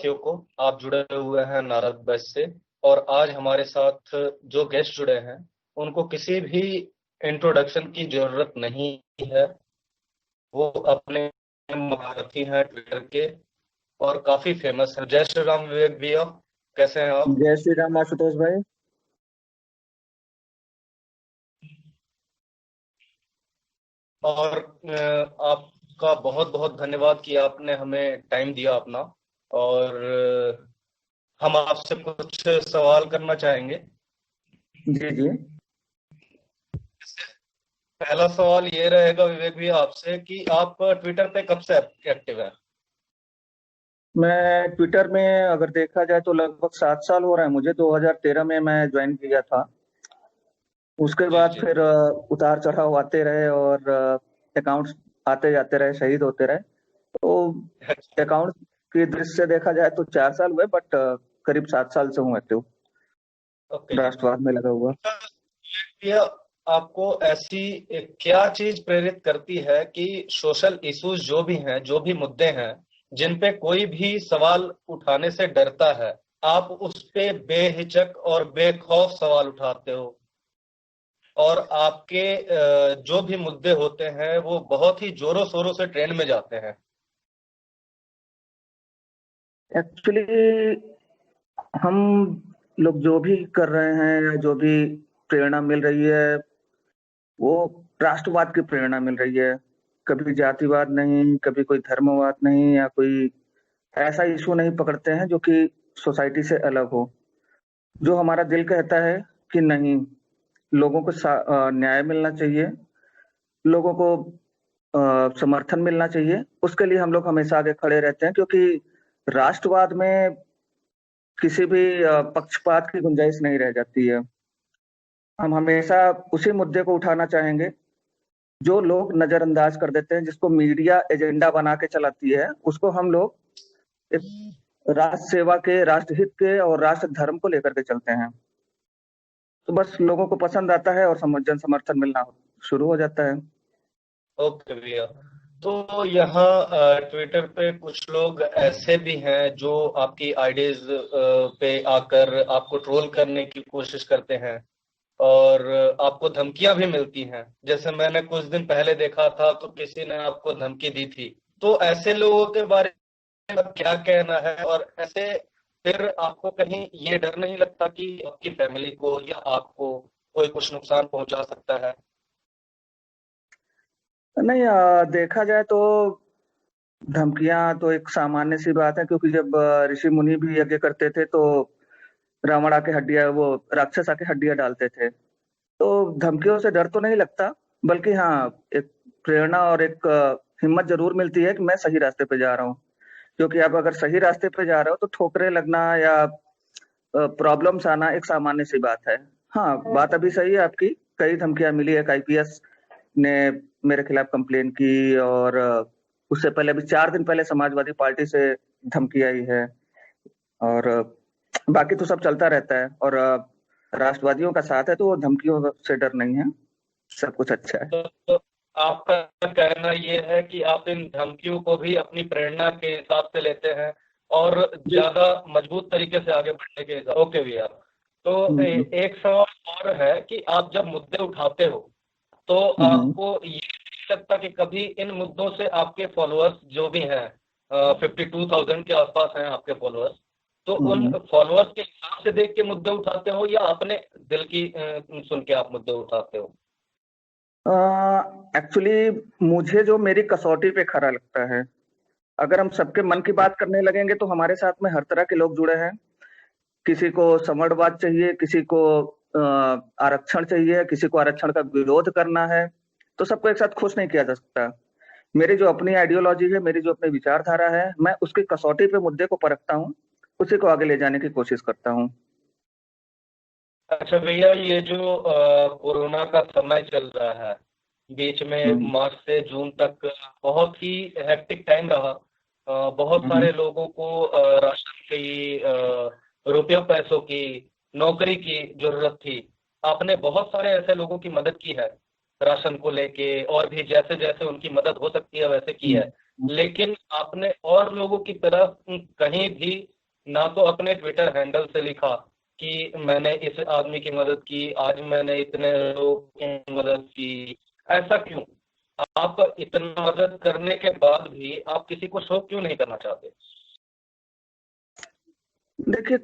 साथियों को, आप जुड़े हुए हैं नारद बैच से। और आज हमारे साथ जो गेस्ट जुड़े हैं उनको किसी भी इंट्रोडक्शन की जरूरत नहीं है। वो अपने महारथी हैं ट्विटर के और काफी फेमस है। जय श्री राम विवेक भैया, कैसे हैं आप? जय श्री राम आशुतोष भाई। और आपका बहुत बहुत धन्यवाद कि आपने हमें टाइम दिया अपना। और हम आपसे कुछ सवाल करना चाहेंगे। जी जी। पहला सवाल ये रहेगा विवेक भैया आपसे कि आप ट्विटर पे कब से एक्टिव हैं? मैं ट्विटर में अगर देखा जाए तो लगभग 7 साल हो रहा है मुझे। 2013 में मैं ज्वाइन किया था। उसके जी बाद जी। फिर उतार चढ़ाव आते रहे और अकाउंट्स आते जाते रहे, शहीद होते रहे। तो अच्छा। अकाउंट की दृष्टि से देखा जाए तो 4 साल हुए, बट करीब 7 साल से हूँ एक्टिव, ओके जी। राष्ट्रवाद में लगा हुआ। भैया, आपको ऐसी क्या चीज प्रेरित करती है कि सोशल इश्यूज जो भी हैं, जो भी मुद्दे हैं, जिन पे कोई भी सवाल उठाने से डरता है, आप उस पे बेहिचक और बेखौफ सवाल उठाते हो? और आपके जो भी मुद्दे होते हैं वो बहुत ही जोरों शोरों से ट्रेंड में जाते हैं। एक्चुअली हम लोग जो भी कर रहे हैं या जो भी प्रेरणा मिल रही है, वो राष्ट्रवाद की प्रेरणा मिल रही है। कभी जातिवाद नहीं, कभी कोई धर्मवाद नहीं, या कोई ऐसा इशू नहीं पकड़ते हैं जो कि सोसाइटी से अलग हो। जो हमारा दिल कहता है कि नहीं, लोगों को न्याय मिलना चाहिए, लोगों को समर्थन मिलना चाहिए, उसके लिए हम लोग हमेशा आगे खड़े रहते हैं। क्योंकि राष्ट्रवाद में किसी भी पक्षपात की गुंजाइश नहीं रह जाती है। हम हमेशा उसी मुद्दे को उठाना चाहेंगे जो लोग नजरअंदाज कर देते हैं, जिसको मीडिया एजेंडा बना के चलाती है। उसको हम लोग एक राष्ट्र सेवा के, राष्ट्र हित के और राष्ट्र धर्म को लेकर के चलते हैं। तो बस लोगों को पसंद आता है और जन समर्थन मिलना शुरू हो जाता है। ओके भैया। तो यहाँ ट्विटर पे कुछ लोग ऐसे भी हैं जो आपकी आइडियाज पे आकर आपको ट्रोल करने की कोशिश करते हैं और आपको धमकियां भी मिलती हैं। जैसे मैंने कुछ दिन पहले देखा था तो किसी ने आपको धमकी दी थी। तो ऐसे लोगों के बारे में क्या कहना है? और ऐसे फिर आपको कहीं ये डर नहीं लगता कि आपकी फैमिली को या आपको कोई कुछ नुकसान पहुंचा सकता है? नहीं, देखा जाए तो धमकियां तो एक सामान्य सी बात है। क्योंकि जब ऋषि मुनि भी यज्ञ करते थे तो रावण आके हड्डियां, वो राक्षस आके हड्डियां डालते थे। तो धमकियों से डर तो नहीं लगता, बल्कि हाँ, एक प्रेरणा और एक हिम्मत जरूर मिलती है कि मैं सही रास्ते पे जा रहा हूँ। क्योंकि आप अगर सही रास्ते पे जा रहे हो तो ठोकरें लगना या प्रॉब्लम्स आना एक सामान्य सी बात है। हाँ, बात अभी सही है आपकी। कई धमकियां मिली है। एक आईपीएस ने मेरे खिलाफ कंप्लेन की, और उससे पहले अभी 4 दिन पहले समाजवादी पार्टी से धमकी आई है। और बाकी तो सब चलता रहता है। और राष्ट्रवादियों का साथ है तो वो धमकियों से डर नहीं है। सब कुछ अच्छा है। तो आपका कहना ये है कि आप इन धमकियों को भी अपनी प्रेरणा के हिसाब से लेते हैं और जी। ज्यादा मजबूत तरीके से आगे बढ़ने के हिसाब। ओके भैया। तो हम्म एक सवाल और है कि आप जब मुद्दे उठाते हो तो हम्म आपको ये नहीं लगता कि कभी इन मुद्दों से आपके फॉलोअर्स जो भी हैं, 52,000 के आसपास हैं आपके फॉलोअर्स, तो उन हम्म फॉलोअर्स के हिसाब से देख के मुद्दे उठाते हो या अपने दिल की सुन के आप मुद्दे उठाते हो? एक्चुअली मुझे जो मेरी कसौटी पे खरा लगता है, अगर हम सबके मन की बात करने लगेंगे तो हमारे साथ में हर तरह के लोग जुड़े हैं। किसी को संवरवाद चाहिए, किसी को आरक्षण चाहिए, किसी को आरक्षण का विरोध करना है। तो सबको एक साथ खुश नहीं किया जा सकता। मेरी जो अपनी आइडियोलॉजी है, मेरी जो अपनी विचारधारा है, मैं उसकी कसौटी पे मुद्दे को परखता हूँ, उसी को आगे ले जाने की कोशिश करता हूँ। अच्छा भैया, ये जो कोरोना का समय चल रहा है, बीच में हम्म मार्च से जून तक बहुत ही हेक्टिक टाइम रहा। बहुत हम्म सारे लोगों को राशन की, रुपयों पैसों की, नौकरी की जरूरत थी। आपने बहुत सारे ऐसे लोगों की मदद की है राशन को लेके, और भी जैसे जैसे उनकी मदद हो सकती है वैसे की हम्म है। लेकिन आपने और लोगों की तरफ कहीं भी ना तो अपने ट्विटर हैंडल से लिखा कि मैंने इस आदमी की मदद की, आज मैंने इतने लोगों की मदद की। ऐसा क्यों? आप इतना मदद करने के बाद भी आप किसी को शो क्यों नहीं करना चाहते? देखिए,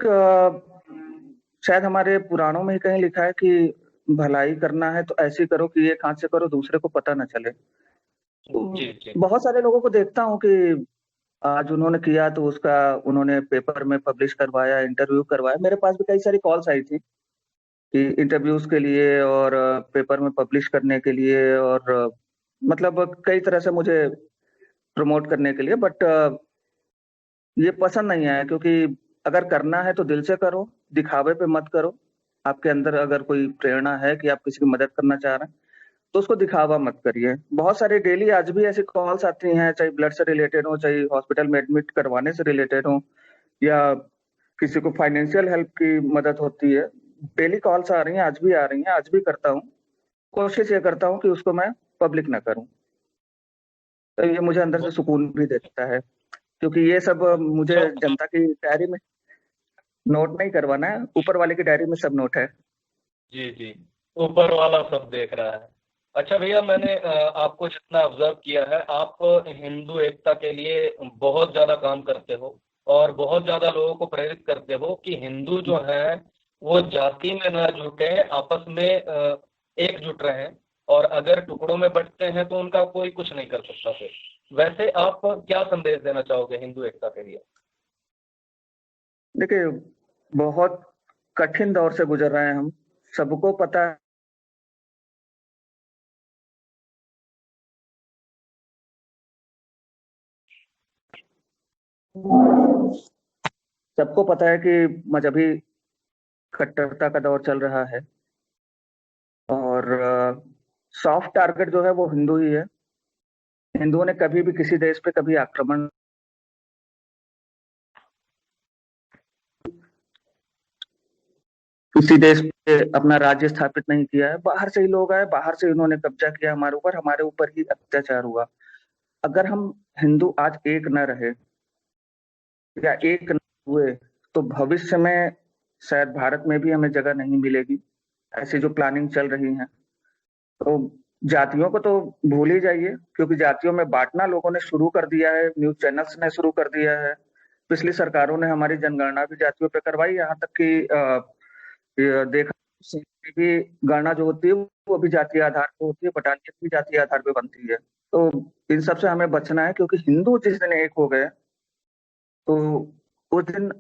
शायद हमारे पुराणों में ही कहीं लिखा है कि भलाई करना है तो ऐसी करो कि एक हाथ से करो, दूसरे को पता ना चले। जी, तो जी। बहुत सारे लोगों को देखता हूँ कि आज उन्होंने किया तो उसका उन्होंने पेपर में पब्लिश करवाया, इंटरव्यू करवाया। मेरे पास भी कई सारी कॉल्स आई थी कि इंटरव्यूज के लिए और पेपर में पब्लिश करने के लिए, और मतलब कई तरह से मुझे प्रमोट करने के लिए। बट ये पसंद नहीं आया, क्योंकि अगर करना है तो दिल से करो, दिखावे पे मत करो। आपके अंदर अगर कोई प्रेरणा है कि आप किसी की मदद करना चाह रहे हैं, तो उसको दिखावा मत करिए। बहुत सारे डेली आज भी ऐसी कॉल्स आती हैं, चाहे ब्लड से रिलेटेड हो, चाहे हॉस्पिटल में एडमिट करवाने से रिलेटेड हो, या किसी को फाइनेंशियल हेल्प की मदद होती है। डेली कॉल्स आ रही हैं, आज भी आ रही हैं, आज भी करता हूँ। कोशिश ये करता हूँ कि उसको मैं पब्लिक ना करूँ। तो ये मुझे अंदर से बहुत सुकून भी देता है, क्योंकि ये सब मुझे अच्छा। जनता की डायरी में नोट नहीं करवाना है, ऊपर वाले की डायरी में सब नोट है। जी, जी। ऊपर वाला सब देख रहा है। अच्छा भैया, मैंने आपको जितना ऑब्ज़र्व किया है, आप हिंदू एकता के लिए बहुत ज़्यादा काम करते हो और बहुत ज़्यादा लोगों को प्रेरित करते हो कि हिंदू जो हैं, वो जाति में ना जुटे, आपस में एकजुट रहें, और अगर टुकड़ों में बँटते हैं तो उनका कोई कुछ नहीं कर सकता फिर। वैसे आप क्या संदेश देना चाहोगे हिंदू एकता के लिए? देखिए, बहुत कठिन दौर से गुजर रहे हैं हम, सबको पता है। सबको पता है कि मजहबी कट्टरता का दौर चल रहा है, और सॉफ्ट टारगेट जो है वो हिंदू ही है। हिंदुओं ने कभी भी किसी देश पे कभी आक्रमण, किसी देश पे अपना राज्य स्थापित नहीं किया है। बाहर से ही लोग आए, बाहर से इन्होंने कब्जा किया हमारे ऊपर ही अत्याचार हुआ। अगर हम हिंदू आज एक न रहे या एक न हुए, तो भविष्य में शायद भारत में भी हमें जगह नहीं मिलेगी। ऐसी जो प्लानिंग चल रही है, तो जातियों को तो भूल ही जाइए, क्योंकि जातियों में बांटना लोगों ने शुरू कर दिया है, न्यूज चैनल्स ने शुरू कर दिया है। पिछली सरकारों ने हमारी जनगणना भी जातियों पे करवाई, यहाँ तक कि ये देखा भी, गणना जो होती है वो भी जातीय आधार पे होती है, बटालियन भी जातीय आधार पे बनती है। तो इन सब से हमें बचना है, क्योंकि हिंदू जिस दिन एक हो गए, तो उस दिन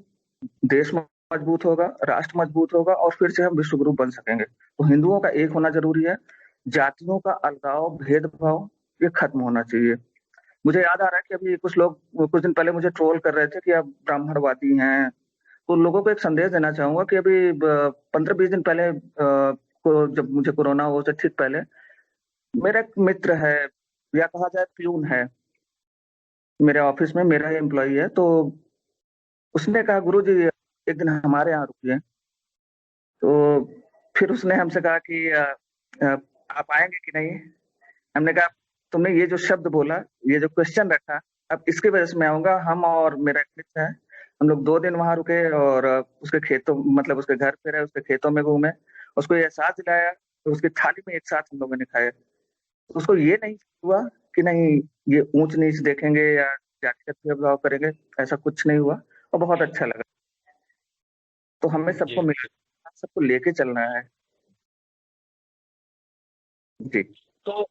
देश मजबूत होगा, राष्ट्र मजबूत होगा, और फिर से हम विश्व गुरु बन सकेंगे। तो हिंदुओं का एक होना जरूरी है। जातियों का अलगाव, भेदभाव, ये खत्म होना चाहिए। मुझे याद आ रहा है कि अभी कुछ लोग कुछ दिन पहले मुझे ट्रोल कर रहे थे कि आप ब्राह्मणवादी हैं। तो लोगों को एक संदेश देना चाहूंगा कि अभी 15-20 दिन पहले, को जब मुझे कोरोना हो से ठीक पहले, मेरा एक मित्र है, या कहा जाए प्यून है, मेरे ऑफिस में मेरा एम्प्लॉई है। तो उसने कहा, गुरु जी एक दिन हमारे यहाँ रुकिए। तो फिर उसने हमसे कहा कि अ, आप आएंगे कि नहीं। हमने कहा, तुमने ये जो शब्द बोला, ये जो क्वेश्चन रखा, अब इसकी वजह से मैं आऊंगा। हम और मेरा एक मित्र है, हम लोग 2 दिन वहां रुके, और उसके खेतों, मतलब उसके घर पे रहे, उसके खेतों में घूमे, उसको ये एहसास दिलाया, तो उसकी थाली में एक साथ हम लोगों ने खाए। तो उसको ये नहीं हुआ कि नहीं, ये ऊंच नीच देखेंगे या जातिगत भेदभाव करेंगे, ऐसा कुछ नहीं हुआ, और बहुत अच्छा लगा। तो हमें जी, सबको जी। मिलना, सबको लेके चलना है। जी। तो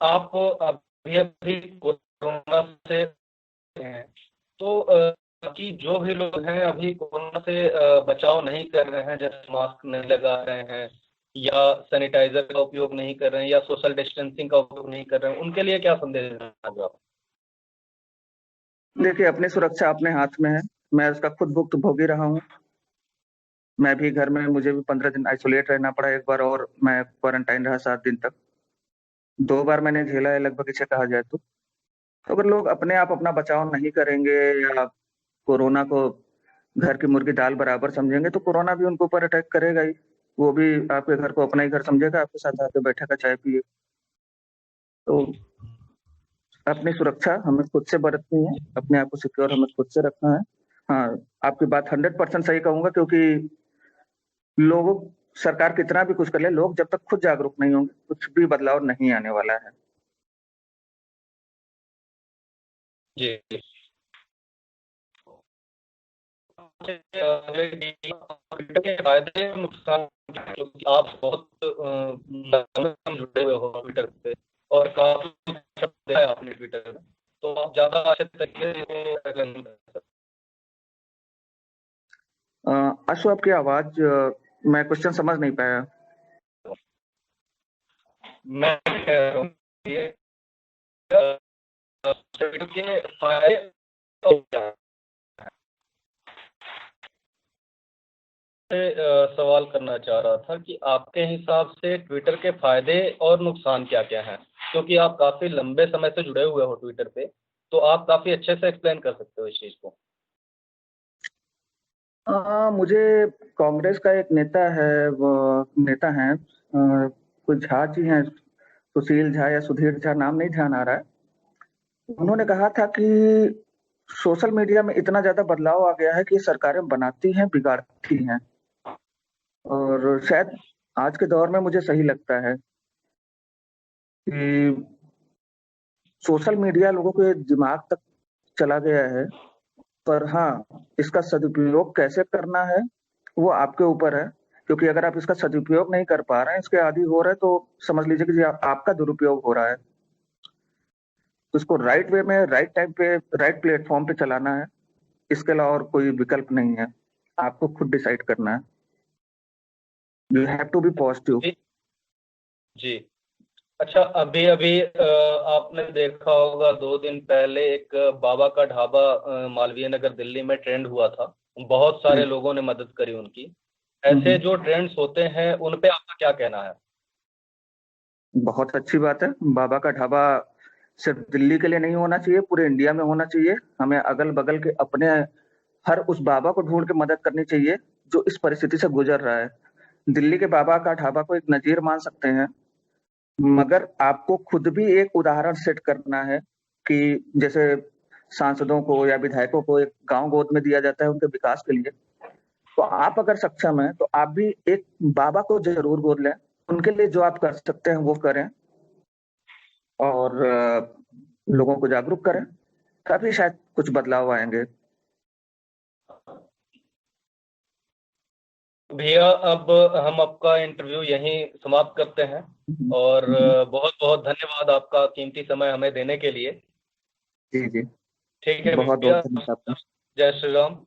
आप अभी अभी कोरोना से हैं, तो कि जो भी लोग हैं अभी कोरोना से बचाव नहीं कर रहे हैं, जैसे मास्क नहीं लगा रहे हैं या सैनिटाइजर का उपयोग नहीं कर रहे हैं या सोशल डिस्टेंसिंग का उपयोग नहीं कर रहे हैं, उनके लिए क्या संदेश देना चाहोगे आप? देखिए, अपनी सुरक्षा अपने हाथ में है। मैं उसका खुद भुक्तभोगी रहा हूँ। मैं भी घर में, मुझे भी 15 दिन आइसोलेट रहना पड़ा। एक बार और मैं क्वारंटाइन रहा 7 दिन तक। 2 बार मैंने झेला है, लगभग इसे कहा जाए तो। तो अगर लोग अपने आप अपना बचाव नहीं करेंगे, या कोरोना को घर की मुर्गी दाल बराबर समझेंगे, तो कोरोना भी उनके ऊपर अटैक करेगा ही। वो भी आपके घर को अपना ही घर समझेगा, आपके साथ आके बैठेगा, चाय पिए। तो अपनी सुरक्षा हमें खुद से बरतनी है, अपने आप को सिक्योर हमें खुद से रखना है। हाँ, आपकी बात 100% सही कहूंगा, क्योंकि लोगों सरकार कितना भी कुछ कर ले, लोग जब तक खुद जागरूक नहीं होंगे कुछ भी बदलाव नहीं आने वाला है। जी। के फायदे और नुकसान, क्योंकि आप बहुत लंबे समय जुड़े हुए हो ट्विटर पे और काफी देखा है आपने ट्विटर में, तो आप ज्यादा अच्छे तरीके से आशु, आपकी आवाज मैं क्वेश्चन समझ नहीं पाया। मैं कह रहा हूँ कि ट्विटर के फायदे और क्या हैं? सवाल करना चाह रहा था कि आपके हिसाब से ट्विटर के फायदे और नुकसान क्या क्या हैं, क्योंकि आप काफी लंबे समय से जुड़े हुए हो ट्विटर पे, तो आप काफी अच्छे से एक्सप्लेन कर सकते हो इस चीज को। मुझे कांग्रेस का एक नेता है, वो नेता है, कुछ झा जी हैं, सुशील झा या सुधीर झा, नाम नहीं ध्यान आ रहा है। उन्होंने कहा था कि सोशल मीडिया में इतना ज्यादा बदलाव आ गया है कि सरकारें बनाती हैं बिगाड़ती हैं। और शायद आज के दौर में मुझे सही लगता है कि सोशल मीडिया लोगों के दिमाग तक चला गया है। पर हाँ, इसका सदुपयोग कैसे करना है वो आपके ऊपर है। क्योंकि अगर आप इसका सदुपयोग नहीं कर पा रहे हैं, इसके आदी हो रहे हैं, तो समझ लीजिए कि जी आपका दुरुपयोग हो रहा है। तो इसको राइट वे में, राइट टाइम पे, राइट प्लेटफॉर्म पे चलाना है। इसके अलावा और कोई विकल्प नहीं है। आपको खुद डिसाइड करना है। You have to be positive. जी। जी। अच्छा, अभी अभी आपने देखा होगा 2 दिन पहले एक बाबा का ढाबा मालवीय नगर दिल्ली में ट्रेंड हुआ था, बहुत जी। सारे लोगों ने मदद करी उनकी। ऐसे हम्म। जो ट्रेंड्स होते हैं उन पे आपका क्या कहना है? बहुत अच्छी बात है। बाबा का ढाबा सिर्फ दिल्ली के लिए नहीं होना चाहिए, पूरे इंडिया में होना चाहिए। हमें अगल बगल के अपने हर उस बाबा को ढूंढ के मदद करनी चाहिए जो इस परिस्थिति से गुजर रहा है। दिल्ली के बाबा का ढाबा को एक नजीर मान सकते हैं, मगर आपको खुद भी एक उदाहरण सेट करना है कि जैसे सांसदों को या विधायकों को एक गांव गोद में दिया जाता है उनके विकास के लिए, तो आप अगर सक्षम हैं तो आप भी एक बाबा को जरूर गोद लें। उनके लिए जो आप कर सकते हैं वो करें, और लोगों को जागरूक करें। तभी शायद कुछ बदलाव आएंगे। भैया, अब हम आपका इंटरव्यू यहीं समाप्त करते हैं, और बहुत बहुत धन्यवाद आपका कीमती समय हमें देने के लिए। जी जी। ठीक है बहुत बहुत भैया। धन्यवाद आपका। जय श्री राम।